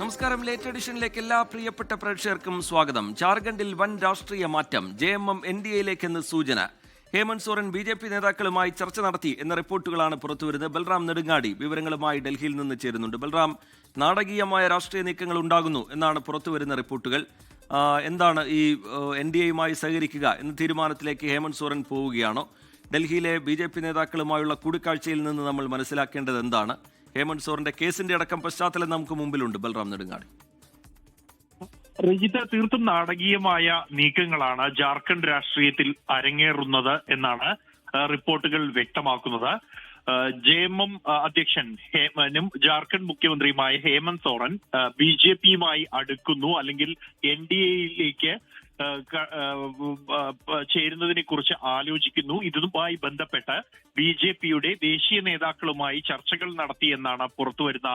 നമസ്കാരം. ലേറ്റ് എഡിഷനിലേക്ക് എല്ലാ പ്രിയപ്പെട്ട പ്രേക്ഷകർക്കും സ്വാഗതം. ജാർഖണ്ഡിൽ വൻ രാഷ്ട്രീയ മാറ്റം. JMM NDAയിലേക്കെന്ന് സൂചന. ഹേമന്ത് സോറൻ BJP നേതാക്കളുമായി ചർച്ച നടത്തി എന്ന റിപ്പോർട്ടുകളാണ് പുറത്തുവരുന്നത്. ബൽറാം നെടുങ്ങാടി വിവരങ്ങളുമായി ഡൽഹിയിൽ നിന്ന് ചേരുന്നുണ്ട്. ബൽറാം, നാടകീയമായ രാഷ്ട്രീയ നീക്കങ്ങൾ ഉണ്ടാകുന്നു എന്നാണ് പുറത്തുവരുന്ന റിപ്പോർട്ടുകൾ. എന്താണ് ഈ NDAയുമായി സഹകരിക്കുക എന്ന തീരുമാനത്തിലേക്ക് ഹേമന്ത് സോറൻ പോവുകയാണോ? ഡൽഹിയിലെ BJP നേതാക്കളുമായുള്ള കൂടിക്കാഴ്ചയിൽ നിന്ന് നമ്മൾ മനസ്സിലാക്കേണ്ടത് എന്താണ്? ഹേമന്ത് സോറന്റെ കേസിന്റെ അടക്കം പശ്ചാത്തലം നമുക്ക് മുമ്പിലുണ്ട്. ബൽറാം നെടുങ്ങാടി. രജിത, തീർത്തും നാടകീയമായ നീക്കങ്ങളാണ് ജാർഖണ്ഡ് രാഷ്ട്രീയത്തിൽ അരങ്ങേറുന്നത് എന്നാണ് റിപ്പോർട്ടുകൾ വ്യക്തമാക്കുന്നത്. JMM അധ്യക്ഷൻ ജാർഖണ്ഡ് മുഖ്യമന്ത്രിയുമായ ഹേമന്ത് സോറൻ BJPയുമായി അടുക്കുന്നു, അല്ലെങ്കിൽ NDAയിലേക്ക് ചേരുന്നതിനെ കുറിച്ച് ആലോചിക്കുന്നു. ഇതുമായി ബന്ധപ്പെട്ട് BJPയുടെ ദേശീയ നേതാക്കളുമായി ചർച്ചകൾ നടത്തിയെന്നാണ് പുറത്തുവരുന്ന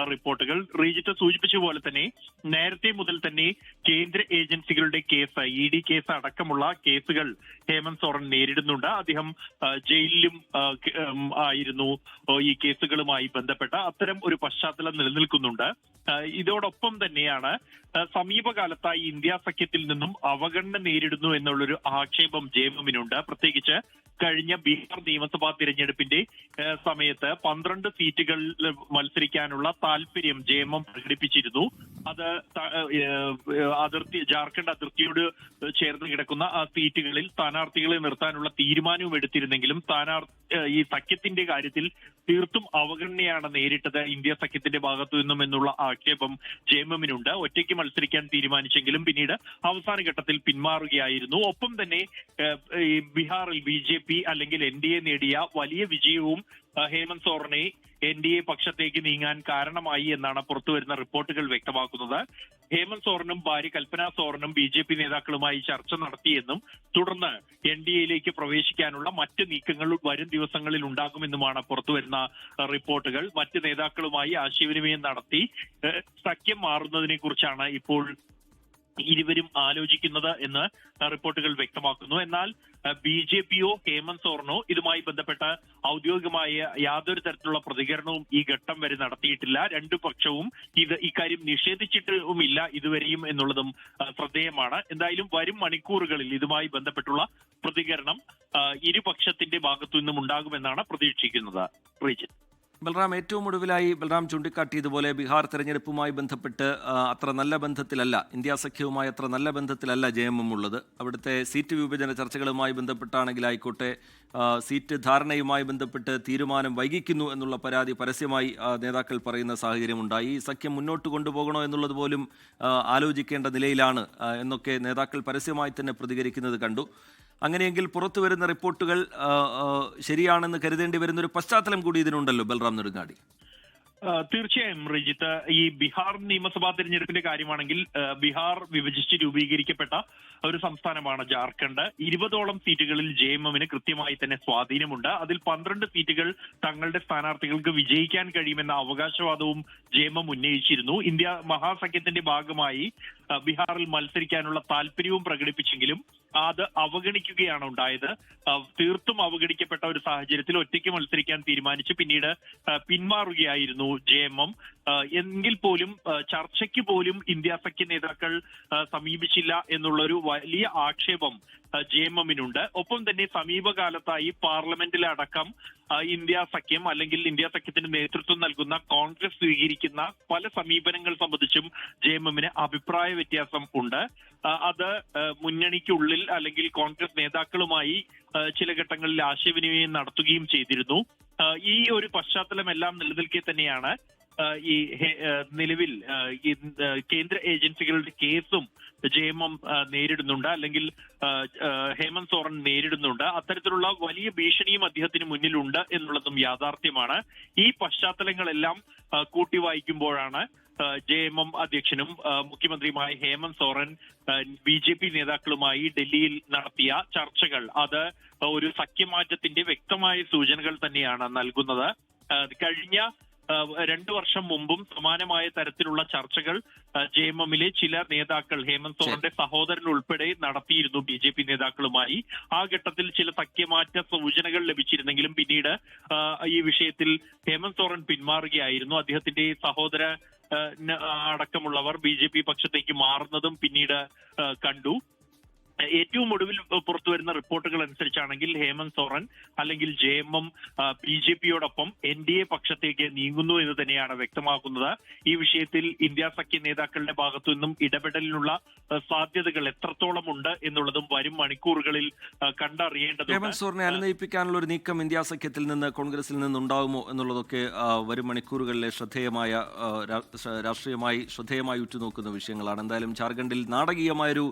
റിപ്പോർട്ടുകൾ. റീജിത്ത് സൂചിപ്പിച്ച പോലെ തന്നെ നേരത്തെ മുതൽ തന്നെ കേന്ദ്ര ഏജൻസികളുടെ കേസ്, ED കേസ് അടക്കമുള്ള കേസുകൾ ഹേമന്ത് സോറൻ നേരിടുന്നുണ്ട്. അദ്ദേഹം ജയിലിലും ആയിരുന്നു ഈ കേസുകളുമായി ബന്ധപ്പെട്ട. അത്തരം ഒരു പശ്ചാത്തലം നിലനിൽക്കുന്നുണ്ട്. ഇതോടൊപ്പം തന്നെയാണ് സമീപകാലത്തായി ഇന്ത്യ സഖ്യത്തിൽ നിന്നും അവഗണന നേരിടുന്നു എന്നുള്ളൊരു ആക്ഷേപം JMMനുണ്ട്. പ്രത്യേകിച്ച് കഴിഞ്ഞ ബീഹാർ നിയമസഭാ തിരഞ്ഞെടുപ്പിന്റെ സമയത്ത് 12 സീറ്റുകളിൽ മത്സരിക്കാനുള്ള താല്പര്യം JMM പ്രകടിപ്പിച്ചിരുന്നു. അത് ജാർഖണ്ഡ് അതിർത്തിയോട് ചേർന്ന് കിടക്കുന്ന ആ സീറ്റുകളിൽ സ്ഥാനാർത്ഥികളെ നിർത്താനുള്ള തീരുമാനവും എടുത്തിരുന്നെങ്കിലും ഈ സഖ്യത്തിന്റെ കാര്യത്തിൽ തീർത്തും അവഗണനയാണ് നേരിട്ടത് ഇന്ത്യ സഖ്യത്തിന്റെ ഭാഗത്തു നിന്നും എന്നുള്ള ആക്ഷേപം JMMനുണ്ട്. ഒറ്റയ്ക്ക് മത്സരിക്കാൻ തീരുമാനിച്ചെങ്കിലും പിന്നീട് അവസാന ഘട്ടത്തിൽ പിന്മാറുകയായിരുന്നു. ഒപ്പം തന്നെ ബീഹാറിൽ BJP അല്ലെങ്കിൽ NDA നേടിയ വലിയ വിജയവും ഹേമന്ത് സോറനെ NDA പക്ഷത്തേക്ക് നീങ്ങാൻ കാരണമായി എന്നാണ് പുറത്തുവരുന്ന റിപ്പോർട്ടുകൾ വ്യക്തമാക്കുന്നത്. ഹേമന്ത് സോറനും ഭാര്യ കൽപ്പന സോറനും BJP നേതാക്കളുമായി ചർച്ച നടത്തിയെന്നും തുടർന്ന് NDAയിലേക്ക് പ്രവേശിക്കാനുള്ള മറ്റ് നീക്കങ്ങൾ വരും ദിവസങ്ങളിൽ ഉണ്ടാകുമെന്നുമാണ് പുറത്തുവരുന്ന റിപ്പോർട്ടുകൾ. മറ്റ് നേതാക്കളുമായി ആശയവിനിമയം നടത്തി സഖ്യം മാറുന്നതിനെ കുറിച്ചാണ് ഇപ്പോൾ ഇരുവരും ആലോചിക്കുന്നത് എന്ന് റിപ്പോർട്ടുകൾ വ്യക്തമാക്കുന്നു. എന്നാൽ BJPയോ ഹേമന്ത് സോറനോ ഇതുമായി ബന്ധപ്പെട്ട ഔദ്യോഗികമായ യാതൊരു തരത്തിലുള്ള പ്രതികരണവും ഈ ഘട്ടം വരെ നടത്തിയിട്ടില്ല. രണ്ടു പക്ഷവും ഇക്കാര്യം നിഷേധിച്ചിട്ടുമില്ല ഇതുവരെയും എന്നുള്ളതും ശ്രദ്ധേയമാണ്. എന്തായാലും വരും മണിക്കൂറുകളിൽ ഇതുമായി ബന്ധപ്പെട്ടുള്ള പ്രതികരണം ഇരുപക്ഷത്തിന്റെ ഭാഗത്തു നിന്നും ഉണ്ടാകുമെന്നാണ് പ്രതീക്ഷിക്കുന്നത്. റീജിത്ത്. ബൽറാം, ഏറ്റവും ഒടുവിലായി ബൽറാം ചൂണ്ടിക്കാട്ടിയതുപോലെ ബീഹാർ തെരഞ്ഞെടുപ്പുമായി ബന്ധപ്പെട്ട് അത്ര നല്ല ബന്ധത്തിലല്ല, ഇന്ത്യ സഖ്യവുമായി അത്ര നല്ല ബന്ധത്തിലല്ല JMM ഉള്ളത്. അവിടുത്തെ സീറ്റ് വിഭജന ചർച്ചകളുമായി ബന്ധപ്പെട്ടാണെങ്കിലായിക്കോട്ടെ, സീറ്റ് ധാരണയുമായി ബന്ധപ്പെട്ട് തീരുമാനം വൈകിക്കുന്നു എന്നുള്ള പരാതി പരസ്യമായി നേതാക്കൾ പറയുന്ന സാഹചര്യമുണ്ടായി. ഈ സഖ്യം മുന്നോട്ട് കൊണ്ടുപോകണോ എന്നുള്ളത് പോലും ആലോചിക്കേണ്ട നിലയിലാണ് എന്നൊക്കെ നേതാക്കൾ പരസ്യമായി തന്നെ പ്രതികരിക്കുന്നത് കണ്ടു. അങ്ങനെയെങ്കിൽ പുറത്തു വരുന്ന റിപ്പോർട്ടുകൾ ശരിയാണെന്ന് കരുതേണ്ടി വരുന്ന ഒരു പശ്ചാത്തലം കൂടി ഇതിനുണ്ടല്ലോ. ബൽറാം നെടുങ്ങാടി. തീർച്ചയായും റിജിത്ത്, ഈ ബീഹാർ നിയമസഭാ തെരഞ്ഞെടുപ്പിന്റെ കാര്യമാണെങ്കിൽ ബീഹാർ വിഭജിച്ച് രൂപീകരിക്കപ്പെട്ട ഒരു സംസ്ഥാനമാണ് ജാർഖണ്ഡ്. 20ഓളം സീറ്റുകളിൽ JMMന് കൃത്യമായി തന്നെ സ്വാധീനമുണ്ട്. അതിൽ 12 സീറ്റുകൾ തങ്ങളുടെ സ്ഥാനാർത്ഥികൾക്ക് വിജയിക്കാൻ കഴിയുമെന്ന അവകാശവാദവും JMM ഉന്നയിച്ചിരുന്നു. ഇന്ത്യ മഹാസഖ്യത്തിന്റെ ഭാഗമായി ബീഹാറിൽ മത്സരിക്കാനുള്ള താല്പര്യവും പ്രകടിപ്പിച്ചെങ്കിലും അത് അവഗണിക്കുകയാണ് ഉണ്ടായത്. തീർത്തും അവഗണിക്കപ്പെട്ട ഒരു സാഹചര്യത്തിൽ ഒറ്റയ്ക്ക് മത്സരിക്കാൻ തീരുമാനിച്ച് പിന്നീട് പിന്മാറുകയായിരുന്നു JMM. എങ്കിൽ പോലും ചർച്ചയ്ക്ക് പോലും ഇന്ത്യ സഖ്യ നേതാക്കൾ സമീപിച്ചില്ല എന്നുള്ളൊരു വലിയ ആക്ഷേപം JMMനുണ്ട്. ഒപ്പം തന്നെ സമീപകാലത്തായി പാർലമെന്റിലടക്കം ഇന്ത്യ സഖ്യം അല്ലെങ്കിൽ ഇന്ത്യ സഖ്യത്തിന് നേതൃത്വം നൽകുന്ന കോൺഗ്രസ് സ്വീകരിക്കുന്ന പല സമീപനങ്ങൾ സംബന്ധിച്ചും JMMന് അഭിപ്രായ വ്യത്യാസം ഉണ്ട്. അത് മുന്നണിക്കുള്ളിൽ അല്ലെങ്കിൽ കോൺഗ്രസ് നേതാക്കളുമായി ചില ഘട്ടങ്ങളിൽ ആശയവിനിമയം നടത്തുകയും ചെയ്തിരുന്നു. ഈ ഒരു പശ്ചാത്തലമെല്ലാം നിലനിൽക്കെ തന്നെയാണ് ഈ നിലവിൽ കേന്ദ്ര ഏജൻസികളുടെ കേസും JMM നേരിടുന്നുണ്ട്, അല്ലെങ്കിൽ ഹേമന്ത് സോറൻ നേരിടുന്നുണ്ട്. അത്തരത്തിലുള്ള വലിയ ഭീഷണിയും അദ്ദേഹത്തിന് മുന്നിലുണ്ട് എന്നുള്ളതും യാഥാർത്ഥ്യമാണ്. ഈ പശ്ചാത്തലങ്ങളെല്ലാം കൂട്ടി വായിക്കുമ്പോഴാണ് JMM അധ്യക്ഷനും മുഖ്യമന്ത്രിയുമായ ഹേമന്ത് സോറൻ BJP നേതാക്കളുമായി ഡൽഹിയിൽ നടത്തിയ ചർച്ചകൾ അത് ഒരു സഖ്യമാറ്റത്തിന്റെ വ്യക്തമായ സൂചനകൾ തന്നെയാണ് നൽകുന്നത്. കഴിഞ്ഞ 2 വർഷം മുമ്പും സമാനമായ തരത്തിലുള്ള ചർച്ചകൾ JMMലെ ചില നേതാക്കൾ ഹേമന്ത് സോറന്റെ സഹോദരൻ ഉൾപ്പെടെ നടത്തിയിരുന്നു BJP നേതാക്കളുമായി. ആ ഘട്ടത്തിൽ ചില സഖ്യമാറ്റ സൂചനകൾ ലഭിച്ചിരുന്നെങ്കിലും പിന്നീട് ഈ വിഷയത്തിൽ ഹേമന്ത് സോറൻ പിന്മാറുകയായിരുന്നു. അദ്ദേഹത്തിന്റെ സഹോദര അടക്കമുള്ളവർ BJP പക്ഷത്തേക്ക് മാറുന്നതും പിന്നീട് കണ്ടു. ഏറ്റവും ഒടുവിൽ പുറത്തുവരുന്ന റിപ്പോർട്ടുകൾ അനുസരിച്ചാണെങ്കിൽ ഹേമന്ത് സോറൻ അല്ലെങ്കിൽ JMM BJPയോടൊപ്പം NDA പക്ഷത്തേക്ക് നീങ്ങുന്നു എന്ന് തന്നെയാണ് വ്യക്തമാക്കുന്നത്. ഈ വിഷയത്തിൽ ഇന്ത്യ സഖ്യ നേതാക്കളുടെ ഭാഗത്തു നിന്നും ഇടപെടലിനുള്ള സാധ്യതകൾ എത്രത്തോളം ഉണ്ട് എന്നുള്ളതും വരും മണിക്കൂറുകളിൽ കണ്ടറിയേണ്ടതുണ്ട്. ഹേമന്ത് സോറനെ അനുനയിപ്പിക്കാനുള്ള ഒരു നീക്കം ഇന്ത്യ സഖ്യത്തിൽ നിന്ന് കോൺഗ്രസിൽ നിന്നുണ്ടാവുമോ എന്നുള്ളതൊക്കെ വരും മണിക്കൂറുകളിലെ ശ്രദ്ധേയമായി ഉറ്റുനോക്കുന്ന വിഷയങ്ങളാണ്. എന്തായാലും ജാർഖണ്ഡിൽ നാടകീയമായൊരു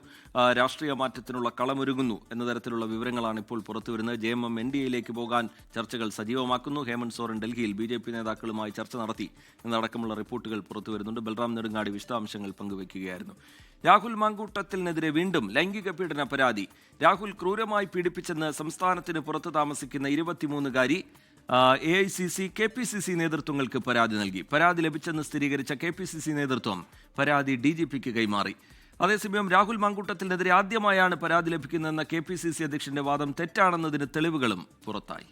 രാഷ്ട്രീയ മാറ്റത്തിനുള്ള കളമൊരുങ്ങുന്നു എന്ന തരത്തിലുള്ള വിവരങ്ങളാണ് ഇപ്പോൾ പുറത്തുവരുന്നത്. JMM NDAയിലേക്ക് പോകാൻ ചർച്ചകൾ സജീവമാക്കുന്നു. ഹേമന്ത് സോറൻ ഡൽഹിയിൽ BJP നേതാക്കളുമായി ചർച്ച നടത്തി എന്നടക്കമുള്ള റിപ്പോർട്ടുകൾ പുറത്തുവരുന്നുണ്ട്. ബൽറാം നെടുങ്ങാടി വിശദാംശങ്ങൾ പങ്കുവയ്ക്കുകയായിരുന്നു. രാഹുൽ മാങ്കൂട്ടത്തിനെതിരെ വീണ്ടും ലൈംഗിക പീഡന പരാതി. രാഹുൽ ക്രൂരമായി പീഡിപ്പിച്ചെന്ന് സംസ്ഥാനത്തിന് പുറത്ത് താമസിക്കുന്ന 23-കാരി AICC KPCC നേതൃത്വങ്ങൾക്ക് പരാതി നൽകി. പരാതി ലഭിച്ചെന്ന് സ്ഥിരീകരിച്ച KPCC നേതൃത്വം പരാതി DGPക്ക് കൈമാറി. അതേസമയം രാഹുൽ മാങ്കൂട്ടത്തിനെതിരെ ആദ്യമായാണ് പരാതി ലഭിക്കുന്നതെന്ന KPCC അധ്യക്ഷന്റെ വാദം തെറ്റാണെന്നതിന് തെളിവുകളും പുറത്തായി.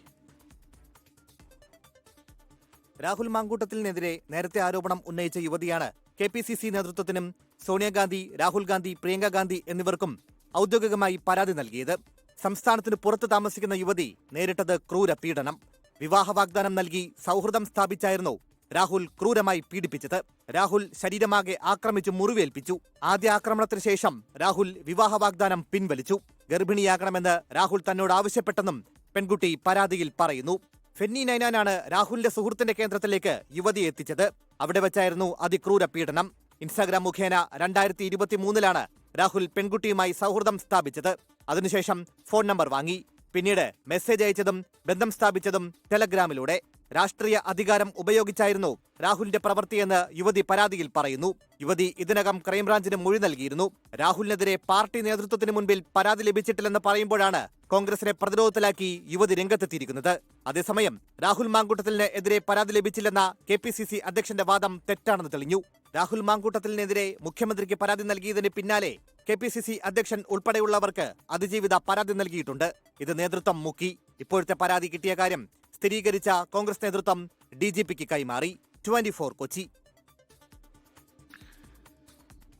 രാഹുൽ മാങ്കൂട്ടത്തിനെതിരെ നേരത്തെ ആരോപണം ഉന്നയിച്ച യുവതിയാണ് KPCC നേതൃത്വത്തിനും സോണിയാഗാന്ധി, രാഹുൽ ഗാന്ധി, പ്രിയങ്ക ഗാന്ധി എന്നിവർക്കും ഔദ്യോഗികമായി പരാതി നൽകിയത്. സംസ്ഥാനത്തിന് പുറത്ത് താമസിക്കുന്ന യുവതി നേരിട്ടത് ക്രൂര പീഡനം. വിവാഹ വാഗ്ദാനം നൽകി സൗഹൃദം സ്ഥാപിച്ചായിരുന്നു രാഹുൽ ക്രൂരമായി പീഡിപ്പിച്ചത്. രാഹുൽ ശരീരമാകെ ആക്രമിച്ചു മുറിവേൽപ്പിച്ചു. ആദ്യ ആക്രമണത്തിന് ശേഷം രാഹുൽ വിവാഹ വാഗ്ദാനം പിൻവലിച്ചു. ഗർഭിണിയാകണമെന്ന് രാഹുൽ തന്നോട് ആവശ്യപ്പെട്ടെന്നും പെൺകുട്ടി പരാതിയിൽ പറയുന്നു. ഫെന്നി നൈനാനാണ് രാഹുലിന്റെ സുഹൃത്തിന്റെ കേന്ദ്രത്തിലേക്ക് യുവതിയെ എത്തിച്ചത്. അവിടെ വെച്ചായിരുന്നു അതിക്രൂര പീഡനം. ഇൻസ്റ്റാഗ്രാം മുഖേന 2023-ലാണ് രാഹുൽ പെൺകുട്ടിയുമായി സൗഹൃദം സ്ഥാപിച്ചത്. അതിനുശേഷം ഫോൺ നമ്പർ വാങ്ങി. പിന്നീട് മെസ്സേജ് അയച്ചതും ബന്ധം സ്ഥാപിച്ചതും ടെലഗ്രാമിലൂടെ. രാഷ്ട്രീയ അധികാരം ഉപയോഗിച്ചായിരുന്നു രാഹുലിന്റെ പ്രവൃത്തിയെന്ന് യുവതി പരാതിയിൽ പറയുന്നു. യുവതി ഇതിനകം ക്രൈംബ്രാഞ്ചിന് മൊഴി നൽകിയിരുന്നു. രാഹുലിനെതിരെ പാർട്ടി നേതൃത്വത്തിന് മുൻപിൽ പരാതി ലഭിച്ചിട്ടില്ലെന്ന് പറയുമ്പോഴാണ് കോൺഗ്രസിനെ പ്രതിരോധത്തിലാക്കി യുവതി രംഗത്തെത്തിയിരിക്കുന്നത്. അതേസമയം രാഹുൽ മാങ്കൂട്ടത്തിലിന് എതിരെ പരാതി ലഭിച്ചില്ലെന്ന KPCC അധ്യക്ഷന്റെ വാദം തെറ്റാണെന്ന് തെളിഞ്ഞു. രാഹുൽ മാങ്കൂട്ടത്തിലിനെതിരെ മുഖ്യമന്ത്രിക്ക് പരാതി നൽകിയതിന് പിന്നാലെ KPCC അധ്യക്ഷൻ ഉൾപ്പെടെയുള്ളവർക്ക് അതിജീവിത പരാതി നൽകിയിട്ടുണ്ട്. ഇത് നേതൃത്വം മുക്കി. ഇപ്പോഴത്തെ പരാതി കിട്ടിയ കാര്യം സ്ഥിരീകരിച്ച കോൺഗ്രസ് നേതൃത്വം DGPക്ക് കൈമാറി. 24 കൊച്ചി.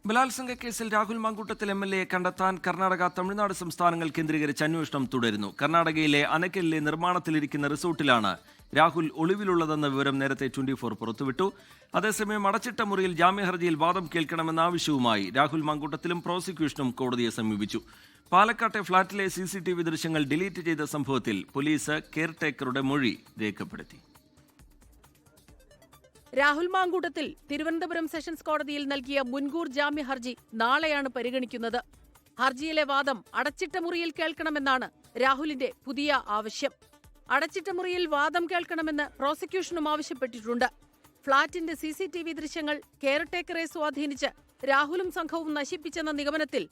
ബലാത്സംഗ കേസിൽ രാഹുൽ മാങ്കൂട്ടത്തിൽ MLA കണ്ടെത്താൻ കർണാടക, തമിഴ്നാട് സംസ്ഥാനങ്ങൾ കേന്ദ്രീകരിച്ച് അന്വേഷണം തുടരുന്നു. കർണാടകയിലെ അനക്കലിലെ നിർമ്മാണത്തിലിരിക്കുന്ന റിസോർട്ടിലാണ് രാഹുൽ ഒളിവിലുള്ളതെന്ന വിവരം നേരത്തെ 24 പുറത്തുവിട്ടു. അതേസമയം അടച്ചിട്ട മുറിയിൽ ജാമ്യഹർജിയിൽ വാദം കേൾക്കണമെന്ന ആവശ്യവുമായി രാഹുൽ മാങ്കൂട്ടത്തിലും പ്രോസിക്യൂഷനും കോടതിയെ സമീപിച്ചു. പാലക്കാട്ടെ ഫ്ളാറ്റിലെ CCTV ദൃശ്യങ്ങൾ ഡിലീറ്റ് ചെയ്ത സംഭവത്തിൽ പോലീസ് കെയർടേക്കറുടെ മൊഴി രേഖപ്പെടുത്തി. രാഹുൽ മാങ്കൂട്ടത്തിൽ തിരുവനന്തപുരം സെഷൻസ് കോടതിയിൽ നൽകിയ മുൻകൂർ ജാമ്യ ഹർജി നാളെയാണ് പരിഗണിക്കുന്നത്. ഹർജിയിലെ വാദം അടച്ചിട്ട മുറിയിൽ കേൾക്കണമെന്നാണ് രാഹുലിന്റെ പുതിയ ആവശ്യം. അടച്ചിട്ട മുറിയിൽ വാദം കേൾക്കണമെന്ന് പ്രോസിക്യൂഷനും ആവശ്യപ്പെട്ടിട്ടുണ്ട്. ഫ്ളാറ്റിന്റെ CCTV ദൃശ്യങ്ങൾ കെയർടേക്കറെ സ്വാധീനിച്ച് രാഹുലും സംഘവും നശിപ്പിച്ചെന്ന നിഗമനത്തിൽ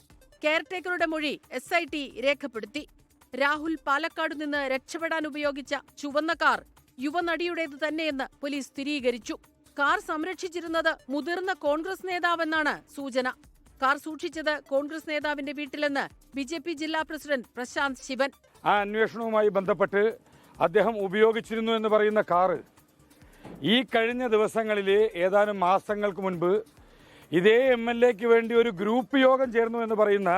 കെയർടേക്കറുടെ മൊഴി SIT രേഖപ്പെടുത്തി. രാഹുൽ പാലക്കാട് നിന്ന് രക്ഷപ്പെടാൻ ഉപയോഗിച്ച ചുവന്ന കാർ യുവനടിയുടേത് തന്നെയെന്ന് പോലീസ് സ്ഥിരീകരിച്ചു. കാർ സംരക്ഷിച്ചിരുന്നത് മുതിർന്ന കോൺഗ്രസ് നേതാവെന്നാണ് സൂചന. കാർ സൂക്ഷിച്ചത് കോൺഗ്രസ് നേതാവിന്റെ വീട്ടിലെന്ന് BJP ജില്ലാ പ്രസിഡന്റ് പ്രശാന്ത് ശിവൻ. ആ അന്വേഷണവുമായി ബന്ധപ്പെട്ട് അദ്ദേഹം ഉപയോഗിച്ചിരുന്നു എന്ന് പറയുന്ന കാറ് ഈ കഴിഞ്ഞ ദിവസങ്ങളിൽ ഏതാനും മാസങ്ങൾക്ക് മുൻപ് ഇതേ MLAക്ക് വേണ്ടി ഒരു ഗ്രൂപ്പ് യോഗം ചേർന്നു എന്ന് പറയുന്ന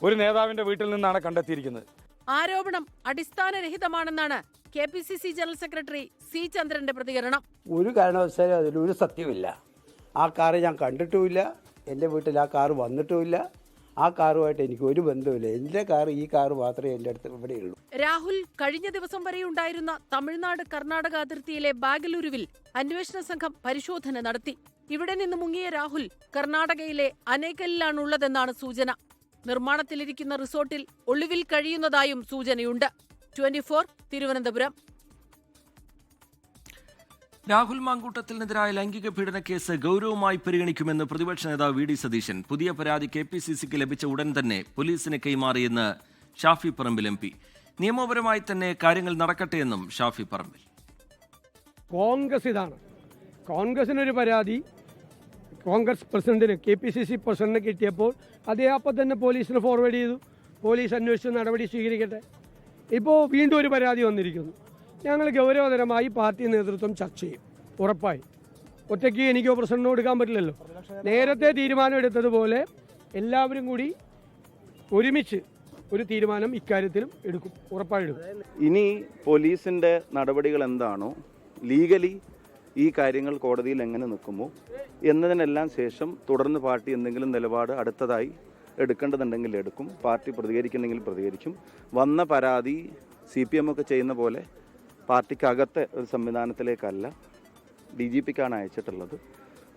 ഒരു നേതാവിന്റെ വീട്ടിൽ നിന്നാണ് കണ്ടെത്തിയിരിക്കുന്നത്. ആരോപണം അടിസ്ഥാനരഹിതമാണെന്നാണ് KPCC ജനറൽ സെക്രട്ടറി C ചന്ദ്രന്റെ പ്രതികരണം. ഒരു കാരണവശാലും അതിലൊരു സത്യമില്ല. ആ കാറ് ഞാൻ കണ്ടിട്ടുമില്ല, എൻ്റെ വീട്ടിൽ ആ കാറ് വന്നിട്ടുമില്ല, ആ കാറുമായിട്ട് എനിക്ക് ഒരു ബന്ധവുമില്ല. എൻ്റെ കാറ് ഈ കാറ് മാത്രമേ എൻ്റെ അടുത്ത് ഇവിടെയുള്ളൂ. രാഹുൽ കഴിഞ്ഞ ദിവസം വരെയുണ്ടായിരുന്ന തമിഴ്നാട് കർണാടക അതിർത്തിയിലെ ബാഗലൂരുവിൽ അന്വേഷണ സംഘം പരിശോധന നടത്തി. ഇവിടെ നിന്ന് മുങ്ങിയ രാഹുൽ കർണാടകയിലെ അനേക്കലിലാണുള്ളതെന്നാണ് സൂചന. നിർമ്മാണത്തിലിരിക്കുന്ന റിസോർട്ടിൽ ഒളിവിൽ കഴിയുന്നതായും സൂചനയുണ്ട്. 24 തിരുവനന്തപുരം. രാഹുൽ മാങ്കൂട്ടത്തിനെതിരായ ലൈംഗിക പീഡന കേസ് ഗൗരവമായി പരിഗണിക്കുമെന്ന് പ്രതിപക്ഷ നേതാവ് VD സതീശൻ. പുതിയ പരാതി KPCCക്ക് ലഭിച്ച ഉടൻ തന്നെ പോലീസിന് കൈമാറിയെന്ന് ഷാഫി പറമ്പിൽ MP. നിയമപരമായി തന്നെ കാര്യങ്ങൾ നടക്കട്ടെയെന്നും ഷാഫി പറമ്പിൽ. കോൺഗ്രസ് ഇതാണ്. കോൺഗ്രസിനൊരു പരാതി കോൺഗ്രസ് പ്രസിഡന്റിന് KPCC പ്രസിഡന്റിന് കിട്ടിയപ്പോൾ അതേ അപ്പം തന്നെ പോലീസിന് ഫോർവേഡ് ചെയ്തു. പോലീസ് അന്വേഷിച്ച് നടപടി സ്വീകരിക്കട്ടെ. ഇപ്പോൾ വീണ്ടും ഒരു പരാതി വന്നിരിക്കുന്നു. ഞങ്ങൾ ഗൗരവതരമായി പാർട്ടി നേതൃത്വം ചർച്ച ചെയ്യും. ഉറപ്പായി ഒറ്റയ്ക്ക് എനിക്കോ പ്രസിഡന്റിനോ എടുക്കാൻ പറ്റില്ലല്ലോ. നേരത്തെ തീരുമാനം എടുത്തതുപോലെ എല്ലാവരും കൂടി ഒരുമിച്ച് ഒരു തീരുമാനം ഇക്കാര്യത്തിലും എടുക്കും, ഉറപ്പായെടുക്കും. ഇനി പോലീസിൻ്റെ നടപടികൾ എന്താണോ, ലീഗലി ഈ കാര്യങ്ങൾ കോടതിയിൽ എങ്ങനെ നിൽക്കുമോ എന്നതിനെല്ലാം ശേഷം തുടർന്ന് പാർട്ടി എന്തെങ്കിലും നിലപാട് അടുത്തതായി എടുക്കേണ്ടതുണ്ടെങ്കിൽ എടുക്കും. പാർട്ടി പ്രതികരിക്കുന്നെങ്കിൽ പ്രതികരിക്കും. വന്ന പരാതി CPM ഒക്കെ ചെയ്യുന്ന പോലെ പാർട്ടിക്കകത്തെ ഒരു സംവിധാനത്തിലേക്കല്ല, DGPക്കാണ് അയച്ചിട്ടുള്ളത്.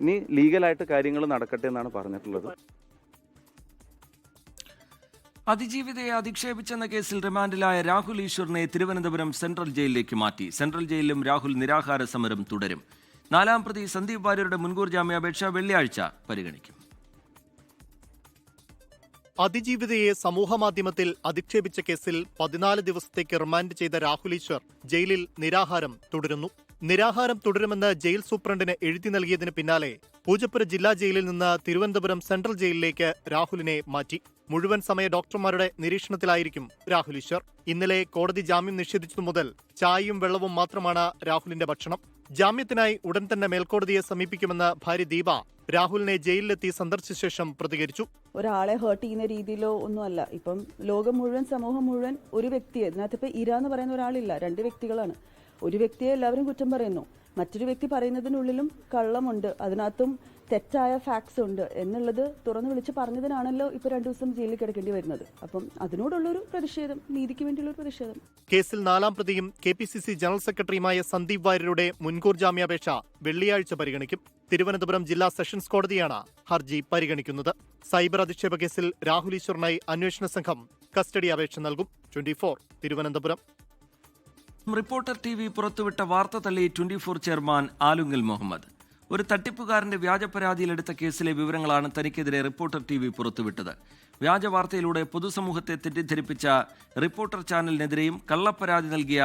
ഇനി ലീഗലായിട്ട് കാര്യങ്ങൾ നടക്കട്ടെ എന്നാണ് പറഞ്ഞിട്ടുള്ളത്. അതിജീവിതയെ അധിക്ഷേപിച്ചെന്ന കേസിൽ റിമാൻഡിലായ രാഹുൽ ഈശ്വറിനെ തിരുവനന്തപുരം സെൻട്രൽ ജയിലിലേക്ക് മാറ്റി. സെൻട്രൽ ജയിലിലും രാഹുൽ നിരാഹാര സമരം തുടരും. 4-ാം പ്രതി സന്ദീപ് വാര്യരുടെ മുൻകൂർ ജാമ്യാപേക്ഷ വെള്ളിയാഴ്ച പരിഗണിക്കും. അതിജീവിതയെ സമൂഹമാധ്യമത്തിൽ അധിക്ഷേപിച്ച കേസിൽ 14 ദിവസത്തേക്ക് റിമാൻഡ് ചെയ്ത രാഹുൽ ഈശ്വർ ജയിലിൽ നിരാഹാരം തുടരുന്നു. നിരാഹാരം തുടരുമെന്ന് ജയിൽ സൂപ്രണ്ടിന് എഴുതി നൽകിയതിന് പിന്നാലെ പൂജപ്പുര ജില്ലാ ജയിലിൽ നിന്ന് തിരുവനന്തപുരം സെൻട്രൽ ജയിലിലേക്ക് രാഹുലിനെ മാറ്റി. മുഴുവൻ സമയ ഡോക്ടർമാരുടെ നിരീക്ഷണത്തിലായിരിക്കും രാഹുൽ ഈശ്വർ. ഇന്നലെ കോടതി ജാമ്യം നിഷേധിച്ചതു മുതൽ ചായയും വെള്ളവും മാത്രമാണ് രാഹുലിന്റെ ഭക്ഷണം. ജാമ്യത്തിനായി ഉടൻ തന്നെ മേൽക്കോടതിയെ സമീപിക്കുമെന്ന് ഭാര്യ ദീപ രാഹുലിനെ ജയിലിലെത്തി സന്ദർശിച്ച ശേഷം പ്രതികരിച്ചു. ഒരാളെ ഹേർട്ട് ചെയ്യുന്ന രീതിയിലോ ഒന്നുമല്ല. ഇപ്പം ലോകം മുഴുവൻ, സമൂഹം മുഴുവൻ ഒരു വ്യക്തിയെ, ഇതിനകത്ത് ഇപ്പം ഇര എന്ന് പറയുന്ന ഒരാളില്ല, 2 വ്യക്തികളാണ്. ഒരു വ്യക്തിയെ എല്ലാവരും കുറ്റം പറയുന്നു, മറ്റൊരു വ്യക്തി പറയുന്നതിനുള്ളിലും കള്ളമുണ്ട്, അതിനകത്തും തെറ്റായ ഫാക്ട്സ് ഉണ്ട് എന്നുള്ളത് തുറന്നു വിളിച്ച് പറഞ്ഞതിനാണല്ലോ ഇപ്പൊ 2 ദിവസം ജയിലിൽ കിടക്കേണ്ടി വരുന്നത്. അപ്പം അതിനോടുള്ളൊരു പ്രതിഷേധം, നീതിക്ക് വേണ്ടിയുള്ള ഒരു പ്രതിഷേധം. കേസിൽ 4-ാം പ്രതിയും KPCC ജനറൽ സെക്രട്ടറിയുമായ സന്ദീപ് വാര്യരുടെ മുൻകൂർ ജാമ്യാപേക്ഷ വെള്ളിയാഴ്ച പരിഗണിക്കും. തിരുവനന്തപുരം ജില്ലാ സെഷൻസ് കോടതിയാണ് ഹർജി പരിഗണിക്കുന്നത്. സൈബർ അധിക്ഷേപ കേസിൽ രാഹുൽ ഈശ്വറിനായി അന്വേഷണ സംഘം കസ്റ്റഡി അപേക്ഷ നൽകും. 24 തിരുവനന്തപുരം. റിപ്പോർട്ടർ TV പുറത്തുവിട്ട വാർത്ത തള്ളി 24 ചെയർമാൻ ആലുങ്ങൽ മുഹമ്മദ്. ഒരു തട്ടിപ്പുകാരന്റെ വ്യാജ പരാതിയിലെടുത്ത കേസിലെ വിവരങ്ങളാണ് തനിക്കെതിരെ റിപ്പോർട്ടർ TV പുറത്തുവിട്ടത്. വ്യാജ വാർത്തയിലൂടെ പൊതുസമൂഹത്തെ തെറ്റിദ്ധരിപ്പിച്ച റിപ്പോർട്ടർ ചാനലിനെതിരെയും കള്ളപ്പരാതി നൽകിയ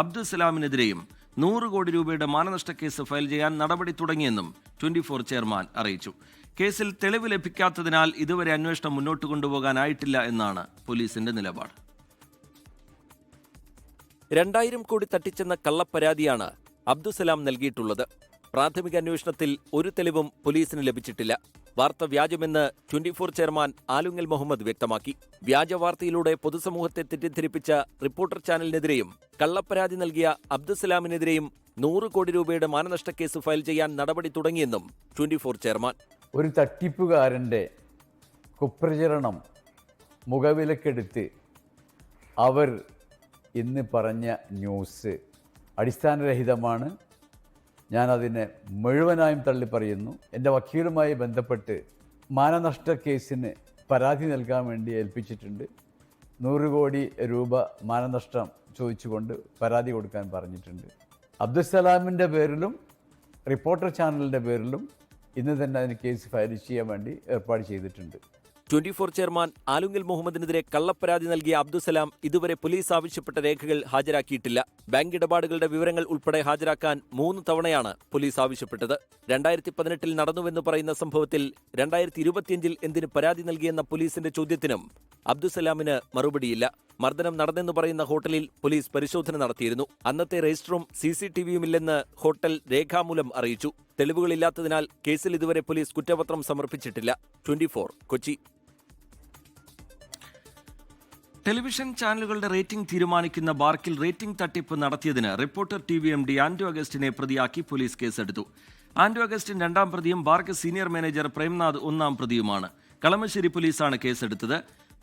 അബ്ദുസലാമിനെതിരെയും 100 കോടി രൂപയുടെ മാനനഷ്ട കേസ് ഫയൽ ചെയ്യാൻ നടപടി തുടങ്ങിയെന്നും 24 ചെയർമാൻ അറിയിച്ചു. കേസിൽ തെളിവ് ലഭിക്കാത്തതിനാൽ ഇതുവരെ അന്വേഷണം മുന്നോട്ട് കൊണ്ടുപോകാനായിട്ടില്ല എന്നാണ് പോലീസിന്റെ നിലപാട്. 2000 കോടി തട്ടിച്ചെന്ന കള്ളപ്പരാതിയാണ് അബ്ദുസലാം നൽകിയിട്ടുള്ളത്. പ്രാഥമിക അന്വേഷണത്തിൽ ഒരു തെളിവും പോലീസിന് ലഭിച്ചിട്ടില്ല. വാർത്ത വ്യാജമെന്ന് 24 ചെയർമാൻ ആലുങ്ങൽ മുഹമ്മദ് വ്യക്തമാക്കി. വ്യാജ വാർത്തയിലൂടെ പൊതുസമൂഹത്തെ തെറ്റിദ്ധരിപ്പിച്ച റിപ്പോർട്ടർ ചാനലിനെതിരെയും കള്ളപ്പരാതി നൽകിയ അബ്ദുസലാമിനെതിരെയും 100 കോടി രൂപയുടെ മാനനഷ്ട കേസ് ഫയൽ ചെയ്യാൻ നടപടി തുടങ്ങിയെന്നും 24 ചെയർമാൻ. ഒരു തട്ടിപ്പുകാരൻ്റെ കുപ്രചരണം മുഖവിലക്കെടുത്ത് അവർ ഇന്ന് പറഞ്ഞ ന്യൂസ് അടിസ്ഥാനരഹിതമാണ്. ഞാനതിനെ മുഴുവനായും തള്ളിപ്പറയുന്നു. എൻ്റെ വക്കീലുമായി ബന്ധപ്പെട്ട് മാനനഷ്ട കേസിന് പരാതി നൽകാൻ വേണ്ടി ഏൽപ്പിച്ചിട്ടുണ്ട്. 100 കോടി രൂപ മാനനഷ്ടം ചോദിച്ചുകൊണ്ട് പരാതി കൊടുക്കാൻ പറഞ്ഞിട്ടുണ്ട്. അബ്ദുസലാമിൻ്റെ പേരിലും റിപ്പോർട്ടർ ചാനലിൻ്റെ പേരിലും ഇന്ന് തന്നെ അതിന് കേസ് ഫയൽ ചെയ്യാൻ വേണ്ടി ഏർപ്പാട് ചെയ്തിട്ടുണ്ട്. 24 ചെയർമാൻ ആലുങ്ങൽ മുഹമ്മദിനെതിരെ കള്ളപ്പരാതി നൽകിയ അബ്ദുസലാം ഇതുവരെ പോലീസ് ആവശ്യപ്പെട്ട രേഖകൾ ഹാജരാക്കിയിട്ടില്ല. ബാങ്ക് ഇടപാടുകളുടെ വിവരങ്ങൾ ഉൾപ്പെടെ ഹാജരാക്കാൻ 3 തവണയാണ് പോലീസ് ആവശ്യപ്പെട്ടത്. 2018 നടന്നുവെന്ന് പറയുന്ന സംഭവത്തിൽ 2025 എന്തിന് പരാതി നൽകിയെന്ന പോലീസിന്റെ ചോദ്യത്തിനും അബ്ദുസലാമിന് മറുപടിയില്ല. മർദ്ദനം നടന്നെന്ന് പറയുന്ന ഹോട്ടലിൽ പോലീസ് പരിശോധന നടത്തിയിരുന്നു. അന്നത്തെ രജിസ്റ്ററും CCTVയും ഇല്ലെന്ന് ഹോട്ടൽ രേഖാമൂലം അറിയിച്ചു. തെളിവുകളില്ലാത്തതിനാൽ കേസിൽ ഇതുവരെ പോലീസ് കുറ്റപത്രം സമർപ്പിച്ചിട്ടില്ല. 24 കൊച്ചി. ടെലിവിഷൻ ചാനലുകളുടെ റേറ്റിംഗ് തീരുമാനിക്കുന്ന ബാർക്കിൽ റേറ്റിംഗ് തട്ടിപ്പ് നടത്തിയതിന് reporter TV MD Anto അഗസ്റ്റിനെ പ്രതിയാക്കി police കേസെടുത്തു. ആന്റോ അഗസ്റ്റിൻ 2-ാം പ്രതിയും BARC senior manager Premnath 1-ാം പ്രതിയുമാണ്. Kalamassery പോലീസാണ് കേസെടുത്തത്.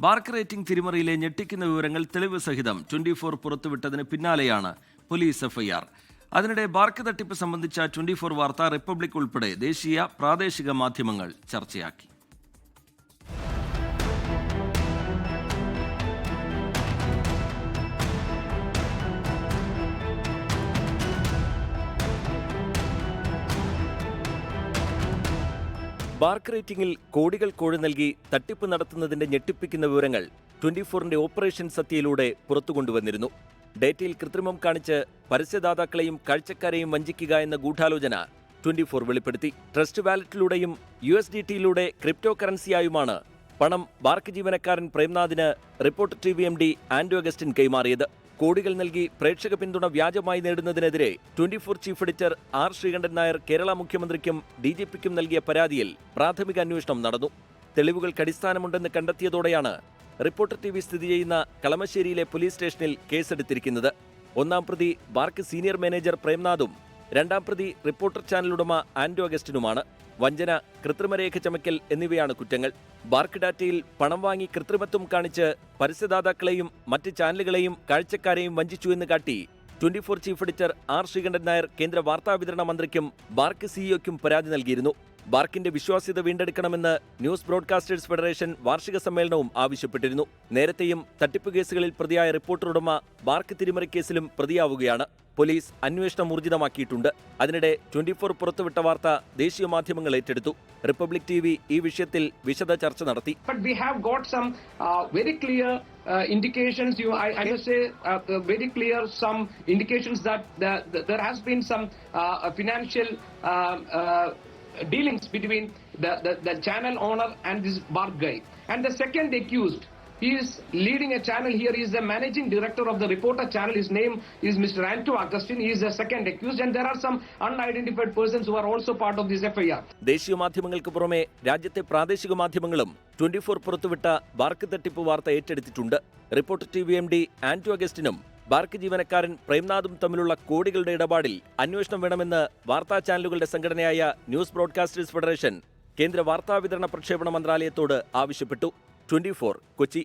ബാർക്ക് റേറ്റിംഗ് തിരിമറിയിലെ ഞെട്ടിക്കുന്ന വിവരങ്ങൾ തെളിവ് സഹിതം 24 പുറത്തുവിട്ടതിന് പിന്നാലെയാണ് പോലീസ് FIR. അതിനിടെ ബാർക്ക് തട്ടിപ്പ് സംബന്ധിച്ച 24 വാർത്ത റിപ്പബ്ലിക് ഉൾപ്പെടെ ദേശീയ പ്രാദേശിക മാധ്യമങ്ങൾ ചർച്ചയാക്കി. ബാർക്ക് റേറ്റിംഗിൽ കോടികൾ കോഴി നൽകി തട്ടിപ്പ് നടത്തുന്നതിന്റെ ഞെട്ടിപ്പിക്കുന്ന വിവരങ്ങൾ 24ന്റെ ഓപ്പറേഷൻ സത്യയിലൂടെ പുറത്തുകൊണ്ടുവന്നിരുന്നു. ഡേറ്റയിൽ കൃത്രിമം കാണിച്ച് പരസ്യദാതാക്കളെയും കാഴ്ചക്കാരെയും വഞ്ചിക്കുക എന്ന ഗൂഢാലോചന 24 വെളിപ്പെടുത്തി. ട്രസ്റ്റ് വാലറ്റിലൂടെയും USDTയിലൂടെ ക്രിപ്റ്റോ കറൻസിയായുമാണ് പണം ബാർക്ക് ജീവനക്കാരൻ പ്രേംനാഥിന് reporter TV MD Anto Augustine കൈമാറിയത്. കോടികൾ നൽകി പ്രേക്ഷക പിന്തുണ വ്യാജമായി നേടുന്നതിനെതിരെ 24 chief editor R Sreekandan Nair Kerala മുഖ്യമന്ത്രിക്കും DGPക്കും നൽകിയ പരാതിയിൽ പ്രാഥമിക അന്വേഷണം നടന്നു. തെളിവുകൾക്ക് അടിസ്ഥാനമുണ്ടെന്ന് കണ്ടെത്തിയതോടെയാണ് റിപ്പോർട്ടർ TV സ്ഥിതി ചെയ്യുന്ന കളമശ്ശേരിയിലെ പോലീസ് സ്റ്റേഷനിൽ കേസെടുത്തിരിക്കുന്നത്. ഒന്നാം പ്രതി ബാർക്ക് സീനിയർ മാനേജർ പ്രേംനാഥും രണ്ടാം പ്രതി റിപ്പോർട്ടർ ചാനൽ ഉടമ ആന്റോ അഗസ്റ്റിനുമാണ്. വഞ്ചന, കൃത്രിമരേഖ ചമയ്ക്കൽ എന്നിവയാണ് കുറ്റങ്ങൾ. ബാർക്ക് ഡാറ്റയിൽ പണം വാങ്ങി കൃത്രിമത്വം കാണിച്ച് പരസ്യദാതാക്കളെയും മറ്റ് ചാനലുകളെയും കാഴ്ചക്കാരെയും വഞ്ചിച്ചു എന്ന് കാട്ടി 24 chief editor R Sreekandan Nair കേന്ദ്ര വാർത്താവിതരണ മന്ത്രിക്കും ബാർക്ക് സിഇഒയ്ക്കും പരാതി നൽകിയിരുന്നു. ബാർക്കിന്റെ വിശ്വാസ്യത വീണ്ടെടുക്കണമെന്ന് ന്യൂസ് ബ്രോഡ്കാസ്റ്റേഴ്സ് ഫെഡറേഷൻ വാർഷിക സമ്മേളനവും ആവശ്യപ്പെട്ടിരുന്നു. നേരത്തെയും തട്ടിപ്പ് കേസുകളിൽ പ്രതിയായ റിപ്പോർട്ടർ ഉടമ ബാർക്ക് തിരിമറി കേസിലും പ്രതിയാവുകയാണ്. പോലീസ് അന്വേഷണം ഊർജിതമാക്കിയിട്ടുണ്ട്. അതിനിടെ 24 പുറത്തുവിട്ട വാർത്ത ദേശീയ മാധ്യമങ്ങൾ ഏറ്റെടുത്തു. റിപ്പബ്ലിക് TV ഈ വിഷയത്തിൽ വിശദ ചർച്ച നടത്തി. But we have got some very clear indications. I must say very clear some indications that there has been some financial dealings between the channel owner and this Bark guy. And the second accused, he is leading a channel here. He is the managing director of the reporter channel. His name is Mr. Anto Augustine. He is the second accused, and there are some unidentified persons who are also part of this FIR. ദേശീയ മാധ്യമങ്ങൾക്ക് പുറമെ രാജ്യത്തെ പ്രാദേശിക മാധ്യമങ്ങളും 24 പുറത്തുവിട്ട BARC തട്ടിപ്പ് വാർത്ത ഏറ്റെടുത്തിട്ടുണ്ട്. Reporter TV MD Anto അഗസ്റ്റിനും BARC ജീവനക്കാരൻ പ്രേംനാഥും തമ്മിലുള്ള കോടികളുടെ ഇടപാടിൽ അന്വേഷണം വേണമെന്ന് വാർത്താ ചാനലുകളുടെ സംഘടനയായ ന്യൂസ് ബ്രോഡ്കാസ്റ്റേഴ്സ് ഫെഡറേഷൻ കേന്ദ്ര വാർത്താവിതരണ പ്രക്ഷേപണ മന്ത്രാലയത്തോട് ആവശ്യപ്പെട്ടു. 24 കൊച്ചി.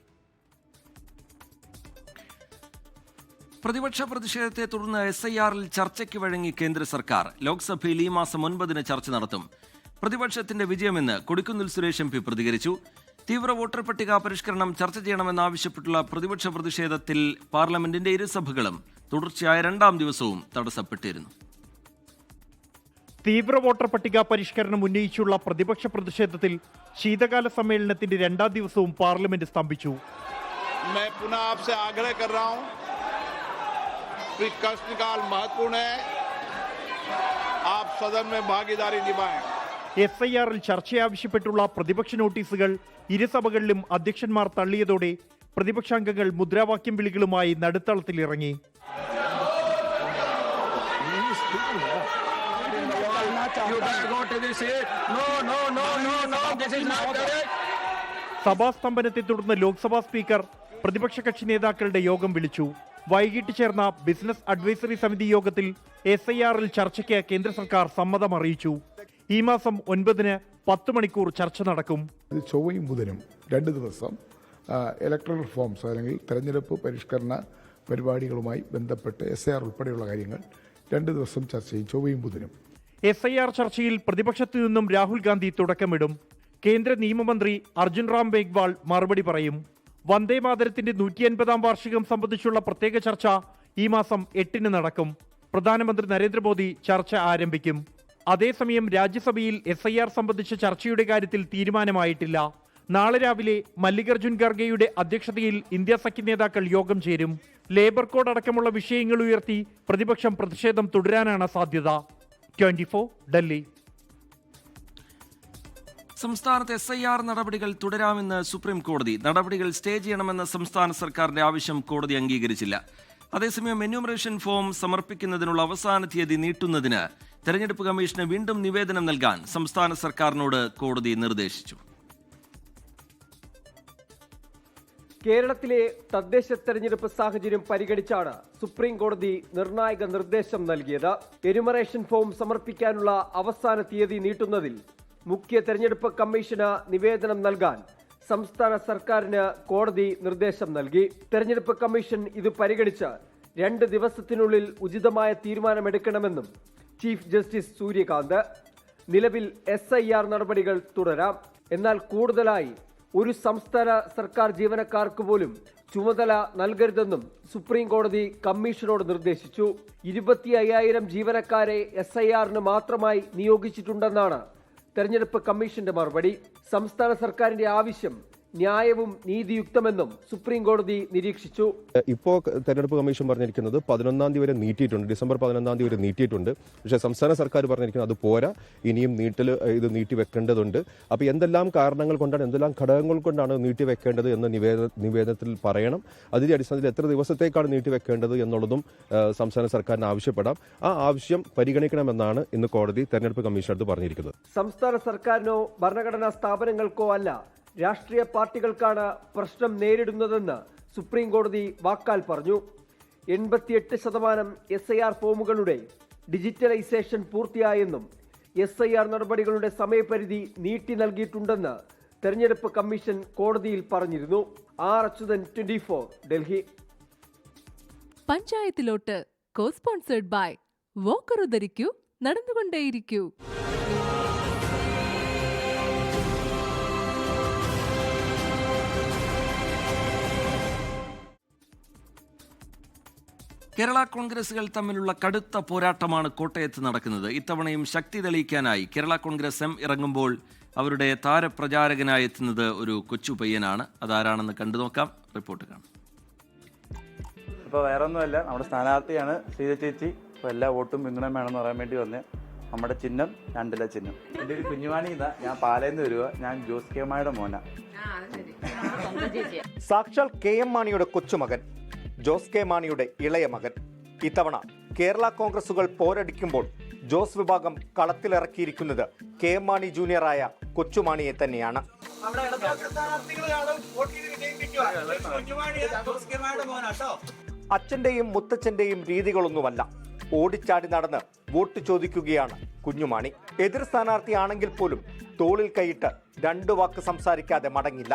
പ്രതിപക്ഷ പ്രതിഷേധത്തെ തുടർന്ന് SIRൽ ചർച്ചയ്ക്ക് വഴങ്ങി കേന്ദ്ര സർക്കാർ. ലോക്സഭയിൽ ഈ മാസം 9 ചർച്ച നടത്തും. പ്രതിപക്ഷത്തിന്റെ വിജയമെന്ന് കൊടിക്കുന്നിൽ സുരേഷ് MP പ്രതികരിച്ചു. തീവ്ര വോട്ടർ പട്ടിക പരിഷ്കരണം ചർച്ച ചെയ്യണമെന്നാവശ്യപ്പെട്ടുള്ള പ്രതിപക്ഷ പ്രതിഷേധത്തിൽ പാർലമെന്റിന്റെ ഇരുസഭകളും തുടർച്ചയായ 2ാം ദിവസവും തടസ്സപ്പെട്ടിരുന്നു. തീവ്ര വോട്ടർ പട്ടിക പരിഷ്കരണം ഉന്നയിച്ചുള്ള പ്രതിപക്ഷ പ്രതിഷേധത്തിൽ ശീതകാല സമ്മേളനത്തിന്റെ 2ാം ദിവസവും പാർലമെന്റ് സ്തംഭിച്ചു. SIRൽ ചർച്ചയാവശ്യപ്പെട്ടുള്ള പ്രതിപക്ഷ നോട്ടീസുകൾ ഇരുസഭകളിലും അധ്യക്ഷന്മാർ തള്ളിയതോടെ പ്രതിപക്ഷാംഗങ്ങൾ മുദ്രാവാക്യം വിളികളുമായി നടുത്തളത്തിലിറങ്ങി. സഭാസ്തംഭനത്തെ തുടർന്ന് ലോക്സഭാ സ്പീക്കർ പ്രതിപക്ഷ കക്ഷി നേതാക്കളുടെ യോഗം വിളിച്ചു. വൈകിട്ട് ചേർന്ന ബിസിനസ് അഡ്വൈസറി സമിതി യോഗത്തിൽ SIRൽ ചർച്ചയ്ക്ക് കേന്ദ്ര സർക്കാർ സമ്മതം അറിയിച്ചു. ഈ മാസം 9 10 മണിക്കൂർ ചർച്ച നടക്കും. ചൊവ്വയും ബുധനും 2 ദിവസം ഇലക്ട്രൽ റിഫോംസ് അല്ലെങ്കിൽ തെരഞ്ഞെടുപ്പ് പരിഷ്കരണ പരിപാടികളുമായി ബന്ധപ്പെട്ട് SIR ഉൾപ്പെടെയുള്ള കാര്യങ്ങൾ 2 ദിവസം ചർച്ച ചെയ്യും, ചൊവ്വയും ബുധനും. SIR ചർച്ചയിൽ പ്രതിപക്ഷത്തു നിന്നും രാഹുൽ ഗാന്ധി തുടക്കമിടും. കേന്ദ്ര നിയമമന്ത്രി അർജുൻ റാം മേഘ്വാൾ മറുപടി പറയും. വന്ദേ മാതരത്തിന്റെ 150ാം വാർഷികം സംബന്ധിച്ചുള്ള പ്രത്യേക ചർച്ച ഈ മാസം 8 നടക്കും. പ്രധാനമന്ത്രി നരേന്ദ്രമോദി ചർച്ച ആരംഭിക്കും. അതേസമയം രാജ്യസഭയിൽ SIR സംബന്ധിച്ച ചർച്ചയുടെ കാര്യത്തിൽ തീരുമാനമായിട്ടില്ല. നാളെ രാവിലെ മല്ലികാർജുൻ ഖർഗെയുടെ അധ്യക്ഷതയിൽ ഇന്ത്യ സഖ്യ നേതാക്കൾ യോഗം ചേരും. ലേബർ കോഡ് അടക്കമുള്ള വിഷയങ്ങൾ ഉയർത്തി പ്രതിപക്ഷം പ്രതിഷേധം തുടരാനാണ് സാധ്യത. 24 ഡൽഹി. സംസ്ഥാനത്ത് SIR നടപടികൾ തുടരാമെന്ന് സുപ്രീം കോടതി. നടപടികൾ സ്റ്റേ ചെയ്യണമെന്ന സംസ്ഥാന സർക്കാരിന്റെ ആവശ്യം കോടതി അംഗീകരിച്ചില്ല. അതേസമയം എന്യൂമറേഷൻ ഫോം സമർപ്പിക്കുന്നതിനുള്ള അവസാന തീയതി നീട്ടുന്നതിന് തെരഞ്ഞെടുപ്പ് കമ്മീഷന് വീണ്ടും നിവേദനം നൽകാൻ സംസ്ഥാന സർക്കാരിനോട് കോടതി നിർദ്ദേശിച്ചു. കേരളത്തിലെ തദ്ദേശ തെരഞ്ഞെടുപ്പ് സാഹചര്യം പരിഗണിച്ചാണ് സുപ്രീം കോടതി നിർണായക നിർദ്ദേശം നൽകിയത്. എന്യൂമറേഷൻ ഫോം സമർപ്പിക്കാനുള്ള അവസാന തീയതി നീട്ടുന്നതിൽ മുഖ്യ തെരഞ്ഞെടുപ്പ് കമ്മീഷന് നിവേദനം നൽകാൻ സംസ്ഥാന സർക്കാരിന് കോടതി നിർദ്ദേശം നൽകി. തെരഞ്ഞെടുപ്പ് കമ്മീഷൻ ഇത് പരിഗണിച്ച് 2 ദിവസത്തിനുള്ളിൽ ഉചിതമായ തീരുമാനമെടുക്കണമെന്നും ചീഫ് ജസ്റ്റിസ് സൂര്യകാന്ത്. നിലവിൽ SIR നടപടികൾ തുടരാം. എന്നാൽ കൂടുതലായി ഒരു സംസ്ഥാന സർക്കാർ ജീവനക്കാർക്ക് പോലും ചുമതല നൽകരുതെന്നും സുപ്രീം കോടതി കമ്മീഷനോട് നിർദ്ദേശിച്ചു. 25,000 ജീവനക്കാരെ SIRന് മാത്രമായി നിയോഗിച്ചിട്ടുണ്ടെന്നാണ് തെരഞ്ഞെടുപ്പ് കമ്മീഷന്റെ മറുപടി. സംസ്ഥാന സർക്കാരിന്റെ ആവശ്യം ന്യായവും നീതിയുക്തമെന്നും സുപ്രീം കോടതി നിരീക്ഷിച്ചു. ഇപ്പോൾ തെരഞ്ഞെടുപ്പ് കമ്മീഷൻ പറഞ്ഞിരിക്കുന്നത് 11-ാം തീയതി വരെ നീട്ടിയിട്ടുണ്ട്, ഡിസംബർ 11-ാം തീയതി വരെ നീട്ടിയിട്ടുണ്ട്. പക്ഷേ സംസ്ഥാന സർക്കാർ പറഞ്ഞിരിക്കുന്നത് അത് പോരാ, ഇനിയും ഇത് നീട്ടി വെക്കേണ്ടതുണ്ട്. അപ്പോൾ എന്തെല്ലാം കാരണങ്ങൾ കൊണ്ടാണ്, എന്തെല്ലാം ഘടകങ്ങൾ കൊണ്ടാണ് നീട്ടി വെക്കേണ്ടത് എന്ന് നിവേദനത്തിൽ പറയണം. അതിന്റെ അടിസ്ഥാനത്തിൽ എത്ര ദിവസത്തേക്കാണ് നീട്ടി വെക്കേണ്ടത് എന്നുള്ളതും സംസ്ഥാന സർക്കാരിന് ആവശ്യപ്പെടാം. ആ ആവശ്യം പരിഗണിക്കണമെന്നാണ് ഇന്ന് കോടതി തെരഞ്ഞെടുപ്പ് കമ്മീഷനടുത്ത് പറഞ്ഞിരിക്കുന്നത്. സംസ്ഥാന സർക്കാരിനോ ഭരണഘടനാ സ്ഥാപനങ്ങൾക്കോ അല്ല, രാഷ്ട്രീയ പാർട്ടികൾക്കാണ് പ്രശ്നം നേരിടുന്നതെന്ന് സുപ്രീം കോടതി വാക്കാൽ പറഞ്ഞു. 88% SIR ഫോമുകളുടെ ഡിജിറ്റലൈസേഷൻ പൂർത്തിയായെന്നും SIR നടപടികളുടെ സമയപരിധി നീട്ടി നൽകിയിട്ടുണ്ടെന്ന് തെരഞ്ഞെടുപ്പ് കമ്മീഷൻ കോടതിയിൽ പറഞ്ഞിരുന്നു. ആർ അച്യുതൻ, 24, ഡൽഹി. പഞ്ചായത്തിലോട്ട് കോ സ്പോൺസേഡ് ബൈ വോക്കറു ധരിക്കൂ, നടന്നുകൊണ്ടേയിരിക്കൂ. കേരള കോൺഗ്രസുകൾ തമ്മിലുള്ള കടുത്ത പോരാട്ടമാണ് കോട്ടയത്ത് നടക്കുന്നത്. ഇത്തവണയും ശക്തി തെളിയിക്കാനായി കേരള കോൺഗ്രസ് എം ഇറങ്ങുമ്പോൾ അവരുടെ താരപ്രചാരകനായി എത്തുന്നത് ഒരു കൊച്ചു പയ്യനാണ്. അതാരാണെന്ന് കണ്ടു നോക്കാം, റിപ്പോർട്ട് കാണാം. ഇപ്പോൾ വേറെ ഒന്നുമല്ല, നമ്മുടെ സ്ഥാനാർത്ഥിയാണ് ശ്രീജ ചേച്ചി. ഇപ്പോൾ എല്ലാ വോട്ടും പിന്തുണയും വേണമെന്ന് പറയാൻ വേണ്ടി വന്ന് നമ്മുടെ ചിഹ്നം 2 ചിഹ്നം. എൻ്റെ ഒരു കുഞ്ഞുമാണി ഇതാ, ഞാൻ പാലയിൽ നിന്ന് വരിക, ഞാൻ ജോസ് കെ മാണിയുടെ മോന. സാക്ഷാൽ KM മാണിയുടെ കൊച്ചുമകൻ, ജോസ് കെ മാണിയുടെ ഇളയ മകൻ. ഇത്തവണ കേരള കോൺഗ്രസുകൾ പോരടിക്കുമ്പോൾ ജോസ് വിഭാഗം കളത്തിലിറക്കിയിരിക്കുന്നത് KM മാണി ജൂനിയറായ കൊച്ചുമാണിയെ തന്നെയാണ്. അച്ഛന്റെയും മുത്തച്ഛന്റെയും രീതികളൊന്നുമല്ല, ഓടിച്ചാടി നടന്ന് വോട്ട് ചോദിക്കുകയാണ് കുഞ്ഞുമാണി. എതിർ സ്ഥാനാർത്ഥിയാണെങ്കിൽ പോലും തോളിൽ കൈയിട്ട് 2 വാക്ക് സംസാരിക്കാതെ മടങ്ങില്ല.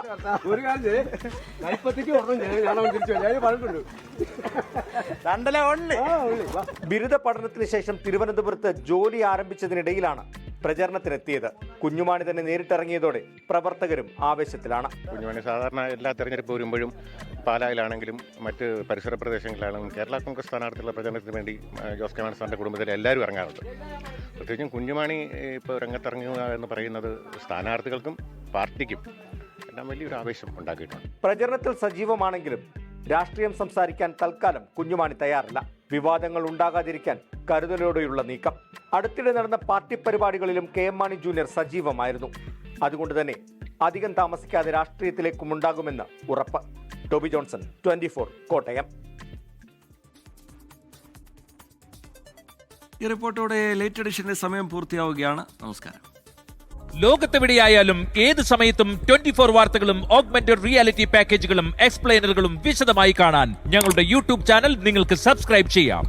ബിരുദ പഠനത്തിന് ശേഷം തിരുവനന്തപുരത്ത് ജോലി ആരംഭിച്ചതിനിടയിലാണ് പ്രചരണത്തിനെത്തിയത്. കുഞ്ഞുമാണി തന്നെ നേരിട്ടിറങ്ങിയതോടെ പ്രവർത്തകരും ആവേശത്തിലാണ്. കുഞ്ഞുമാണി സാധാരണ എല്ലാ തെരഞ്ഞെടുപ്പ് വരുമ്പോഴും പാലായിലാണെങ്കിലും മറ്റ് പരിസര പ്രദേശങ്ങളിലാണെങ്കിലും കേരള കോൺഗ്രസ് സ്ഥാനാർത്ഥികളുടെ പ്രചരണത്തിന് വേണ്ടി ജോസ് കെ മാണി സാറിൻ്റെ കുടുംബത്തിലെ എല്ലാവരും ഇറങ്ങാറുണ്ട്. പ്രത്യേകിച്ചും കുഞ്ഞുമാണി ഇപ്പോൾ രംഗത്തിറങ്ങുക എന്ന് പറയുന്നത് സ്ഥാനാർത്ഥികൾക്കും പാർട്ടിക്കും എല്ലാം വലിയൊരു ആവേശം ഉണ്ടാക്കിയിട്ടുണ്ട്. പ്രചരണത്തിൽ സജീവമാണെങ്കിലും രാഷ്ട്രീയം സംസാരിക്കാൻ തൽക്കാലം കുഞ്ഞുമാണി തയ്യാറല്ല. വിവാദങ്ങൾ ഉണ്ടാകാതിരിക്കാൻ കരുതലോടെയുള്ള നീക്കം. അടുത്തിടെ നടന്ന പാർട്ടി പരിപാടികളിലും KM മാണി ജൂനിയർ സജീവമായിരുന്നു. അതുകൊണ്ട് തന്നെ അധികം താമസിക്കാതെ രാഷ്ട്രീയത്തിലേക്കും ഉണ്ടാകുമെന്ന് ഉറപ്പ്. Toby Johnson, 24, Kottayam. ഈ റിപ്പോർട്ടോടെ ലേറ്റ് എഡിഷന്റെ സമയം പൂർത്തിയാവുകയാണ്. നമസ്കാരം. ലോകത്തെവിടെയായാലും ഏത് സമയത്തും 24 വാർത്തകളും ഓഗ്മെന്റഡ് റിയാലിറ്റി പാക്കേജുകളും എക്സ്പ്ലെയിനറുകളും വിശദമായി കാണാൻ ഞങ്ങളുടെ യൂട്യൂബ് ചാനൽ നിങ്ങൾക്ക് സബ്സ്ക്രൈബ് ചെയ്യാം.